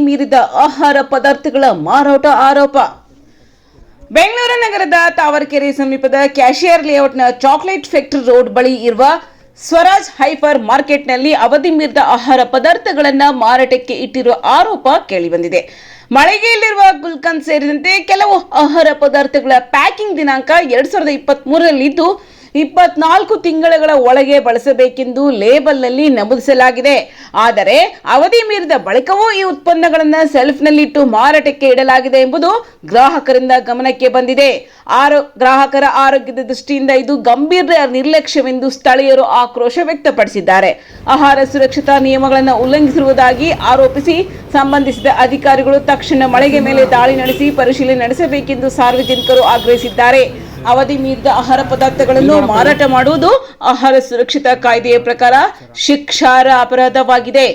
ಮೀರಿದ ಆಹಾರ ಪದಾರ್ಥಗಳ ಮಾರಾಟ ಆರೋಪ. ಬೆಂಗಳೂರು ನಗರದ ತಾವರೆಕೆರೆ ಸಮೀಪದ ಕ್ಯಾಶಿಯರ್ ಲೇಔಟ್ನ ಚಾಕ್ಲೇಟ್ ಫ್ಯಾಕ್ಟರಿ ರೋಡ್ ಬಳಿ ಇರುವ ಸ್ವರಾಜ್ ಹೈಪರ್ ಮಾರ್ಕೆಟ್ನಲ್ಲಿ ಅವಧಿ ಮೀರಿದ ಆಹಾರ ಪದಾರ್ಥಗಳನ್ನು ಮಾರಾಟಕ್ಕೆ ಇಟ್ಟಿರುವ ಆರೋಪ ಕೇಳಿಬಂದಿದೆ. ಮಳಿಗೆಯಲ್ಲಿರುವ ಗುಲ್ಕಂದ್ ಸೇರಿದಂತೆ ಕೆಲವು ಆಹಾರ ಪದಾರ್ಥಗಳ ಪ್ಯಾಕಿಂಗ್ ದಿನಾಂಕ 2023ರಲ್ಲಿದ್ದು 24 ತಿಂಗಳ ಒಳಗೆ ಬಳಸಬೇಕೆಂದು ಲೇಬಲ್ನಲ್ಲಿ ನಮೂದಿಸಲಾಗಿದೆ. ಆದರೆ ಅವಧಿ ಮೀರಿದ ಬಳಿಕವೂ ಈ ಉತ್ಪನ್ನಗಳನ್ನು ಸೆಲ್ಫ್ನಲ್ಲಿಟ್ಟು ಮಾರಾಟಕ್ಕೆ ಇಡಲಾಗಿದೆ ಎಂಬುದು ಗ್ರಾಹಕರಿಂದ ಗಮನಕ್ಕೆ ಬಂದಿದೆ. ಗ್ರಾಹಕರ ಆರೋಗ್ಯದ ದೃಷ್ಟಿಯಿಂದ ಇದು ಗಂಭೀರ ನಿರ್ಲಕ್ಷ್ಯವೆಂದು ಸ್ಥಳೀಯರು ಆಕ್ರೋಶ ವ್ಯಕ್ತಪಡಿಸಿದ್ದಾರೆ. ಆಹಾರ ಸುರಕ್ಷತಾ ನಿಯಮಗಳನ್ನು ಉಲ್ಲಂಘಿಸಿರುವುದಾಗಿ ಆರೋಪಿಸಿ ಸಂಬಂಧಿಸಿದ ಅಧಿಕಾರಿಗಳು ತಕ್ಷಣ ಮಳಿಗೆ ಮೇಲೆ ದಾಳಿ ನಡೆಸಿ ಪರಿಶೀಲನೆ ನಡೆಸಬೇಕೆಂದು ಸಾರ್ವಜನಿಕರು ಆಗ್ರಹಿಸಿದ್ದಾರೆ. ಅವಧಿ ಮೀರಿದ ಆಹಾರ ಪದಾರ್ಥಗಳನ್ನು ಮಾರಾಟ ಮಾಡುವುದು ಆಹಾರ ಸುರಕ್ಷತಾ ಕಾಯ್ದೆಯ ಪ್ರಕಾರ ಶಿಕ್ಷಾರ್ಹ ಅಪರಾಧವಾಗಿದೆ.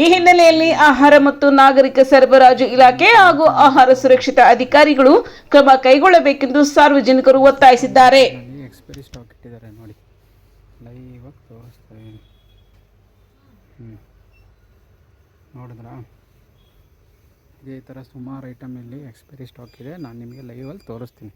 ಈ ಹಿನ್ನೆಲೆಯಲ್ಲಿ ಆಹಾರ ಮತ್ತು ನಾಗರಿಕ ಸರಬರಾಜು ಇಲಾಖೆ ಹಾಗೂ ಆಹಾರ ಸುರಕ್ಷತಾ ಅಧಿಕಾರಿಗಳು ಕ್ರಮ ಕೈಗೊಳ್ಳಬೇಕೆಂದು ಸಾರ್ವಜನಿಕರು ಒತ್ತಾಯಿಸಿದ್ದಾರೆ. ನೋಡಿದ್ರಾ, ಇದೇ ಥರ ಸುಮಾರು ಐಟಮ್ ಇಲ್ಲಿ ಎಕ್ಸ್ಪೈರಿ ಸ್ಟಾಕ್ ಇದೆ. ನಾನು ನಿಮಗೆ ಲೈವಲ್ಲಿ ತೋರಿಸ್ತೀನಿ.